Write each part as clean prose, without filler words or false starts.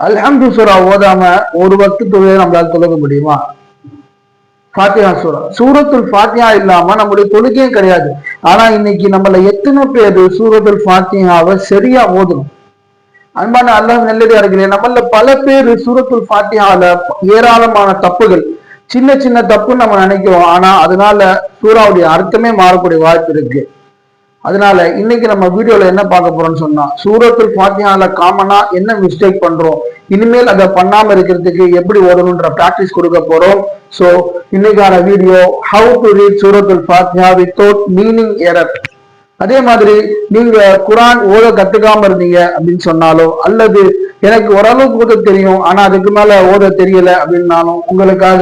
அல்ஹம்து சூரா ஓதாம ஒரு வக்து தொழுகை நம்மளால தொழுக முடியுமா? ஃபாத்திஹா சூரா, சூரத்துல் ஃபாத்திஹா இல்லாம நம்முடைய தொழுகையும் கிடையாது. ஆனா இன்னைக்கு நம்மள எத்தனை பேர் சூரத்துல் ஃபாத்திஹாவை சரியா ஓதணும்? அன்பான அல்லாஹ் நல்லடியார்களே, நம்மள பல பேர் சூரத்துல் ஃபாத்திஹால ஏராளமான தப்புகள், சின்ன சின்ன தப்புன்னு நம்ம நினைக்கிறோம். ஆனா அதனால சூறாவுடைய அர்த்தமே மாறக்கூடிய வாய்ப்பு இருக்கு. அதனால இன்னைக்கு நம்ம வீடியோல என்ன பார்க்க போறோம்னு சொன்னா, சூரத்துல் ஃபாத்திஹால காமனா என்ன மிஸ்டேக் பண்றோம், இனிமேல் அதை பண்ணாம இருக்கிறதுக்கு எப்படி ஓடணும்ன்ற பிராக்டிஸ் கொடுக்க போறோம். ஸோ இன்னைக்கான வீடியோ, ஹவு டு ரீட் சூரத்துல் ஃபாத்திஹா வித்தவுட் மீனிங் எரர். அதே மாதிரி நீங்க குரான் ஓத கத்துக்காம இருந்தீங்க அப்படின்னு சொன்னாலோ, அல்லது எனக்கு ஓரளவுக்கு ஓத தெரியும் ஆனா அதுக்கு மேல ஓத தெரியல அப்படின்னாலும், உங்களுக்காக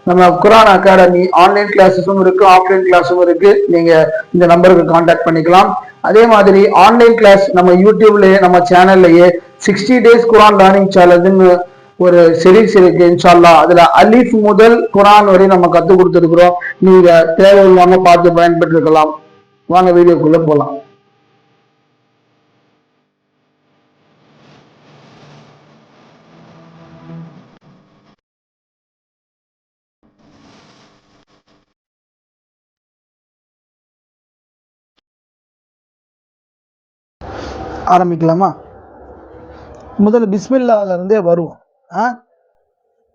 நம்ம குரான் அகாடமி ஆன்லைன் கிளாஸஸும் இருக்கு, ஆஃப்லைன் கிளாஸும் இருக்கு. நீங்க இந்த நம்பருக்கு கான்டாக்ட் பண்ணிக்கலாம். அதே மாதிரி ஆன்லைன் கிளாஸ் நம்ம யூடியூப்லயே நம்ம சேனல்லையே 60 டேஸ் குரான் லேர்னிங் சேலஞ்சுன்னு ஒரு சீரீஸ் இருக்கு. இன்ஷால்லா அதுல அலிஃப் முதல் குரான் வரை நம்ம கத்துக் கொடுத்துருக்கிறோம். நீங்க தேவையில்லாம பார்த்து பயன்பெற்று இருக்கலாம். வாங்க வீடியோக்குள்ள போலாம். ஆரம்பிக்கலாமா? முதல்ல பிஸ்மில்லால இருந்தே வருவோம்.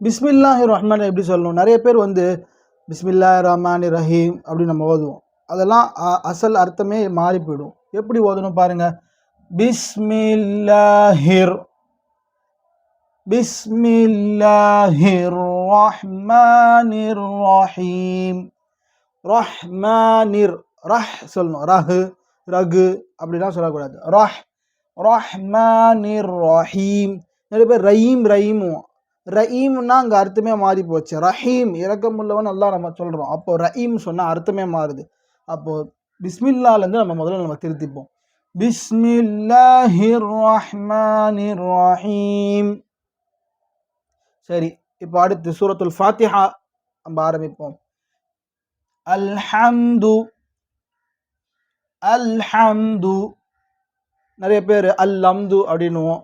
பிஸ்மில்லாஹி ரஹ்மான் எப்படி சொல்லணும்? நிறைய பேர் பிஸ்மில்லாஹ் ரஹ்மான் ரஹீம் அப்படின்னு நம்ம ஓதுவோம். அதெல்லாம் அசல் அர்த்தமே மாறி போயிடும். எப்படி ஓதணும் பாருங்க. பிஸ்மில்லாஹிர் பிஸ்மில்லாஹிர் ரஹ்மானிர் ரஹீம். ரஹ்மானிர் ரஹ் சொல்லணும். ரகு அப்படிலாம் சொல்லக்கூடாது. ரஹ்மானிர் ரஹீம். நிறைய பேர் ரஹீமும் ரஹீம்னா அங்கே அர்த்தமே மாறி போச்சு. ரஹீம் இரக்கமுள்ளவன் அல்லாஹ் நம்ம சொல்கிறோம். அப்போ ரஹீம் சொன்னால் அர்த்தமே மாறுது. அப்போது பிஸ்மில்லாலேருந்து நம்ம திருத்திப்போம். பிஸ்மில்லாஹிர் ரஹ்மானிர் ரஹீம். சரி, இப்போ அடுத்து சூரத்துல் ஃபாத்திஹா நம்ம ஆரம்பிப்போம். அல்ஹம்து நிறைய பேர் அல்லம்து அப்படின்னுவோம்.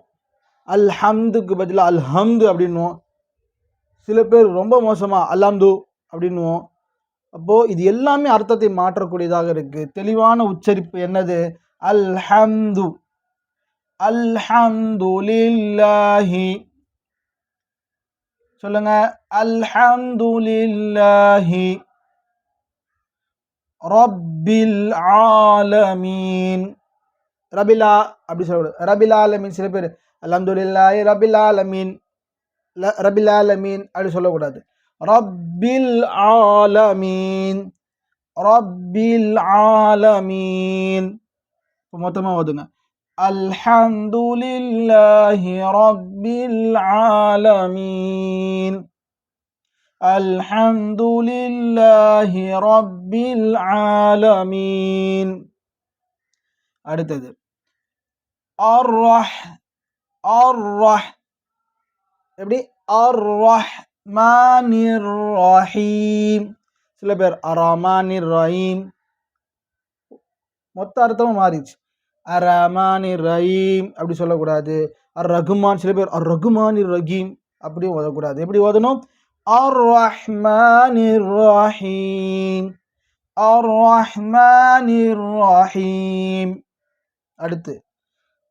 அல்ஹம்துக்கு பதிலாக அல்ஹம்து அப்படின்னுவோம். சில பேர் ரொம்ப மோசமாக அல்ஹம்து அப்படின்னுவோம். அப்போது இது எல்லாமே அர்த்தத்தை மாற்றக்கூடியதாக இருக்குது. தெளிவான உச்சரிப்பு என்னது? அல்ஹம்து. அல்ஹம்துலில்லாஹி சொல்லுங்க. அல்ஹம்துலில்லாஹி ரப்பில் ஆலமீன். ரபிலா அப்படி சொல்லக்கூடாது. ரபில் ஆலமீன். சில பேர் அல்ஹம்துலில்லாஹி ரபில் ஆலமீன் ரபில் ஆலமீன் அப்படி சொல்லக்கூடாது. ரப்பில் ஆலமீன் ரப்பில் ஆலமீன். இப்போ மொத்தமாக ஓதுங்க. அல்ஹம்துலில்லாஹி ரப்பில் ஆலமீன் அல்ஹம்துலில்லாஹி ரப்பில் ஆலமீன். அடுத்தது எப்படி? அர்ரஹ்மானிர் ரஹீம். சில பேர் அரமானிர் ரஹீம். மொத்த அர்த்தமும் மாறிடுச்சு. அரமானிர் ரஹீம் அப்படி சொல்லக்கூடாது. அர் ரகுமான். சில பேர் அர் ரகுமானிர் ரஹீம் அப்படியும் ஓதக்கூடாது. எப்படி ஓதணும்? அர்ரஹ்மானிர் ரஹீம் அர்ரஹ்மானிர் ரஹீம். அடுத்து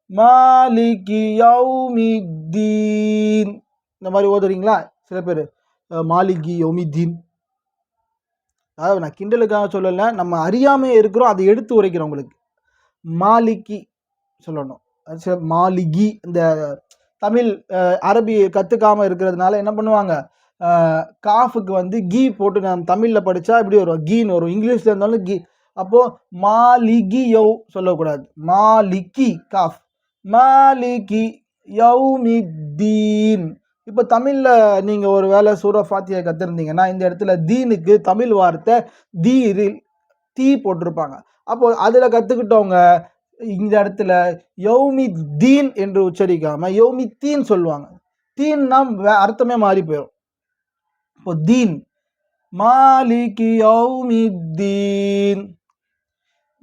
மாலிகி யௌமித்தீன். இந்த மாதிரி ஓதுறீங்களா? சில பேர் மாலிகி யௌமித்தீன். அதாவது நான் கிண்டலுக்காக சொல்லலை, நம்ம அறியாமையே இருக்கிறோம், அதை எடுத்து உரைக்கிறோம். உங்களுக்கு மாலிகி சொல்லணும். மாலிகி. இந்த தமிழ் அரபி கற்றுக்காமல் இருக்கிறதுனால என்ன பண்ணுவாங்க, காஃபுக்கு கீ போட்டு நம்ம தமிழில் படித்தா இப்படி வரும், கீன்னு வரும். இங்கிலீஷில் இருந்தாலும் கீ. அப்போது மாலிகி யௌ சொல்லக்கூடாது. மாலிகி காஃப். மாலிகி யௌமித்தீன். இப்போ தமிழில் நீங்கள் ஒரு வேளை சூரா ஃபாத்திஹா கற்றுருந்தீங்கன்னா இந்த இடத்துல தீனுக்கு தமிழ் வார்த்தை தீ போட்டிருப்பாங்க. அப்போ அதில் கற்றுக்கிட்டவங்க இந்த இடத்துல யௌமி தீன் என்று உச்சரிக்காம யௌமி தீன் சொல்லுவாங்க. தீன்னா அர்த்தமே மாறி போயிடும். இப்போ தீன் மாலிகி யௌமித்தீன்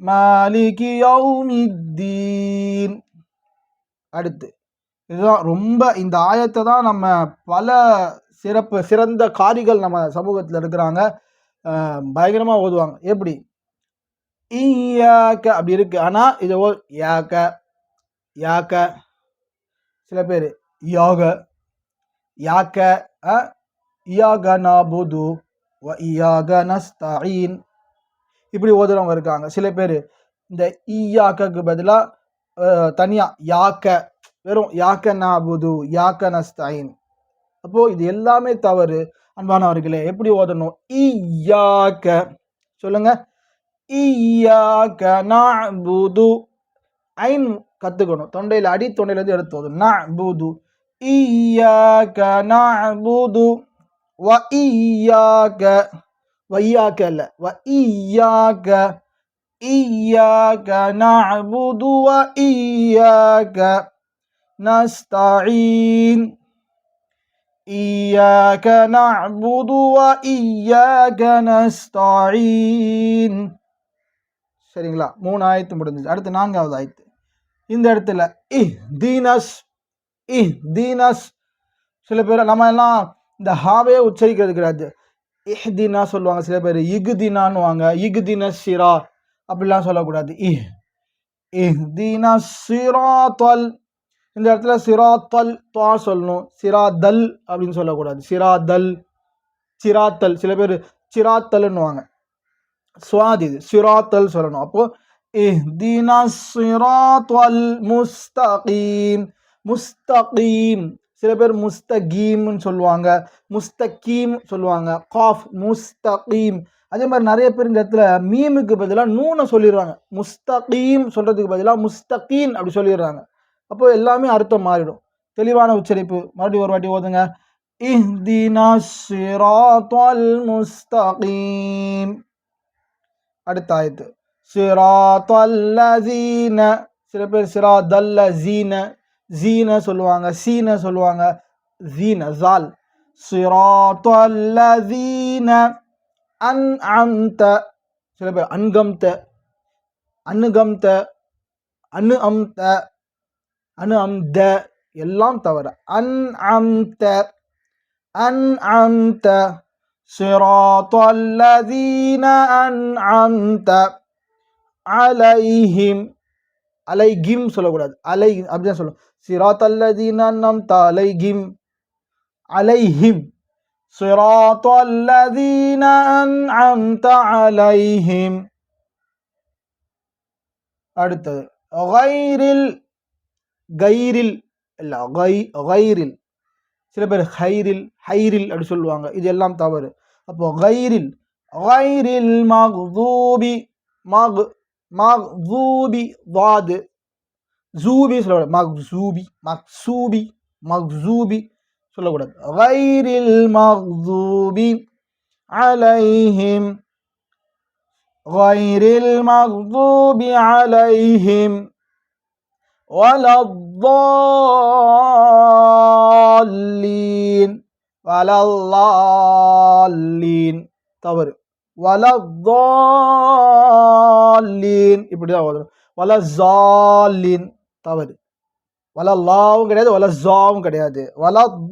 மாலிகி யௌமித்தீன். அடுத்து இதுதான் ரொம்ப இந்த ஆயத்தை தான் நம்ம பல சிறந்த காரிகள் நம்ம சமூகத்தில் இருக்கிறாங்க பயங்கரமாக ஓதுவாங்க. எப்படி ஈயாக்க அப்படி இருக்கு, ஆனால் இதை யாக்க யாக்க, சில பேர் யாக யாக்க, இயாக நபுது வ இயாக நஸ்தஈன் இப்படி ஓதுறவங்க இருக்காங்க. சில பேர் இந்த ஈயாக்கு பதிலாக தனியா யாக்க, வெறும் யாக்க நபுது யாக்க நஸ்தஈன். அப்போ இது எல்லாமே தவறு அன்பானவர்களே. எப்படி ஓதணும்? ஈயாக்க சொல்லுங்க, ஈயாக்க நஅபுது, ஐன் கத்துக்கணும், தொண்டையில் அடி தொண்டையிலேருந்து எடுத்து ஓதணும். நஅபுது ஈயாக்க நஅபுது வ ஈயாக்க, வையாக்க இல்ல, வ ஈயாக்க, ஈயாக்க நஅபுது வ ஈயாக்க நஸ்தஈன், ஈயாக்க நஅபுது வ ஈயாக்க நஸ்தஈன். சரிங்களா? 3 ஆயத்து முடிஞ்சது. அடுத்து 4வது ஆயத்து. இந்த இடத்துல இஹ்தினஸ், சில பேர் நம்ம எல்லாம் இந்த ஹாவே உச்சரிக்கிறது கிடையாது. இஹ்தினா சொல்லுவாங்க, சில பேர் இகுதினான்னுவாங்க. இகுதின சிரா அப்படிலாம் சொல்லக்கூடாது. இஹ்தினஸ் சிராத்தல், இந்த இடத்துல சிராத்தல் தா சொல்லணும், சிராதல் அப்படின்னு சொல்லக்கூடாது. சிராதல், சிராத்தல், சில பேர் சிராத்தல்னுவாங்க. சுவாதி சிராத்தல் சொல்லணும். அப்போ இஹ்தினஸ் சிராத்தல் முஸ்தகீம், முஸ்தகீம், சில பேர் முஸ்தகீம்னு சொல்லுவாங்க, முஸ்தகீம் சொல்லுவாங்க. காஃப் முஸ்தகீம். அதே மாதிரி நிறைய பேர் இந்த இடத்துல மீமுக்கு பதிலாக நூனை சொல்லிடுறாங்க. முஸ்தகீம் சொல்றதுக்கு பதிலாக முஸ்தகீன் அப்படி சொல்லிடுறாங்க. அப்போ எல்லாமே அர்த்தம் மாறிடும். தெளிவான உச்சரிப்பு மறுபடியும் ஒரு வாட்டி ஓதுங்க. இஹ்தினஸ் சிராத்தல் முஸ்தகீம். அடுத்த ஆயத்து சிராத்தல் லஸீன, சில பேர் சிராதல்ல ஜீன, ஜீன சொல்லுவாங்க, சீன சொல்லுவாங்க, ஜீன ஜால். சிராத்தல் லஸீன அன்அம்த, சில பேர் அன்கம்த, அன்னுகம்த, அன்னுஅம்த, அன்அம்த, எல்லாம் தவறு. அன்அம்த, அன்அம்த, சிராத்தல் லஸீன அன்அம்த அலைஹிம், அலைகிம் சொல்லக்கூடாது, அலை அப்படிதான் சொல்லணும். சிராத்தல் லஸீன அன்அம்த அலைஹிம், அலைஹிம், சிராத்தல் லஸீன அன்அம்த அலைஹிம். அடுத்தது கைரில், கைரில் இல்ல கைரில், சில பேர் ஹைரில், ஹைரில் அப்படி சொல்லுவாங்க. இது எல்லாம் தவறு. அப்போ கைரில், கைரில் மக்தூபி, மக்தூபி வாது, ஜூபி சொல்லக்கூடாது, மக்சூபி, மக்சூபி, மக்சூபி சொல்லக்கூடாது. கைரில் மக்தூபி அலைஹிம், கைரில் மக்தூபி அலைஹிம் வலத்தால்லீன், வலல்லால்லீன் தவறு. வலத்தால்லீன் இப்படிதான் ஓதணும். வலஸால்லீன் தவறு. வலல்லாவும் கிடையாது, வலஸாவும் கிடையாது, வலத்தால்லீன்.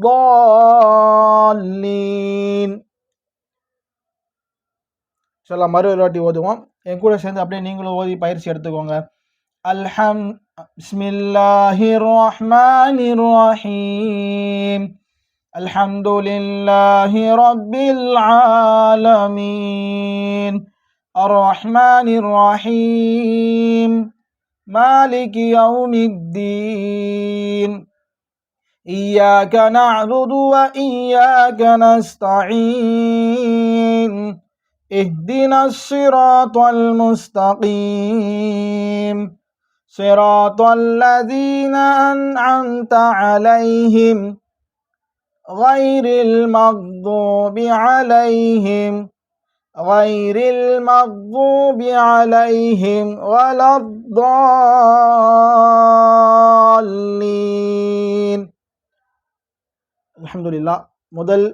சொல்லலாம். மறு ஒரு வாட்டி ஓதுவோம். என் கூட சேர்ந்து அப்படியே நீங்களும் ஓதி பயிற்சி எடுத்துக்கோங்க. பிஸ்மில்லாஹிர் ரஹ்மானிர் ரஹீம். அல்ஹம்துலில்லாஹி ரப்பில் ஆலமீன். அர்-ரஹ்மானிர் ரஹீம். மாலிகி யௌமித்தீன். இய்யாக நஅபுது வ இய்யாக நஸ்தஈன். இஹ்தினஸ் ஸிராத்தல் முஸ்தகீம். சிராத்தல் லஸீன அன்அம்த அலைஹிம் கைரில் மக்தூபி அலைஹிம், கைரில் மக்தூபி அலைஹிம் வலத்தால்லீன். அல்ஹம்துலில்லாஹ். முதல்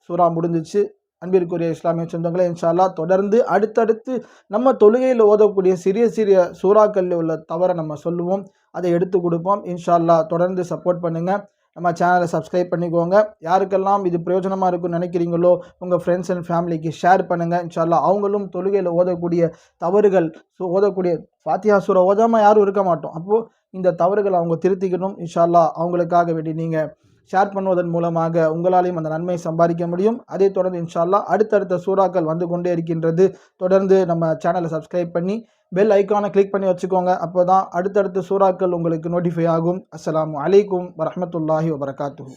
சூரா முடிஞ்சிச்சு. அன்பிற்குரிய இஸ்லாமிய சொந்தங்களே, இன்ஷா அல்லாஹ் தொடர்ந்து அடுத்தடுத்து நம்ம தொழுகையில் ஓதக்கூடிய சிறிய சிறிய சூறாக்களில் உள்ள தவறை நம்ம சொல்லுவோம், அதை எடுத்து கொடுப்போம். இன்ஷா அல்லாஹ் தொடர்ந்து சப்போர்ட் பண்ணுங்க. நம்ம சேனலை சப்ஸ்கிரைப் பண்ணிக்கோங்க. யாருக்கெல்லாம் இது பிரயோஜனமாக இருக்குன்னு நினைக்கிறீங்களோ உங்கள் ஃப்ரெண்ட்ஸ் அண்ட் ஃபேமிலிக்கு ஷேர் பண்ணுங்கள். இன்ஷா அல்லாஹ் அவங்களும் தொழுகையில் ஓதக்கூடிய தவறுகள் ஓதக்கூடிய ஃபாத்திஹா சூரா ஓதாமல் யாரும் இருக்க மாட்டோம். அப்போது இந்த தவறுகளை அவங்க திருத்திக்கணும். இன்ஷா அல்லாஹ் அவங்களுக்காக வேண்டி நீங்கள் ஷேர் பண்ணுவதன் மூலமாக உங்களாலையும் அந்த நன்மையை சம்பாதிக்க முடியும். அதே தொடர்ந்து இன்ஷா அல்லாஹ் அடுத்தடுத்த சூறாக்கள் வந்து கொண்டே இருக்கின்றது. தொடர்ந்து நம்ம சேனலை சப்ஸ்கிரைப் பண்ணி பெல் ஐக்கானை கிளிக் பண்ணி வச்சுக்கோங்க. அப்போ தான் அடுத்தடுத்த சூறாக்கள் உங்களுக்கு நோட்டிஃபை ஆகும். அஸ்ஸலாமு அலைக்கும் வரஹ்மத்துல்லாஹி வபரகாத்துஹு.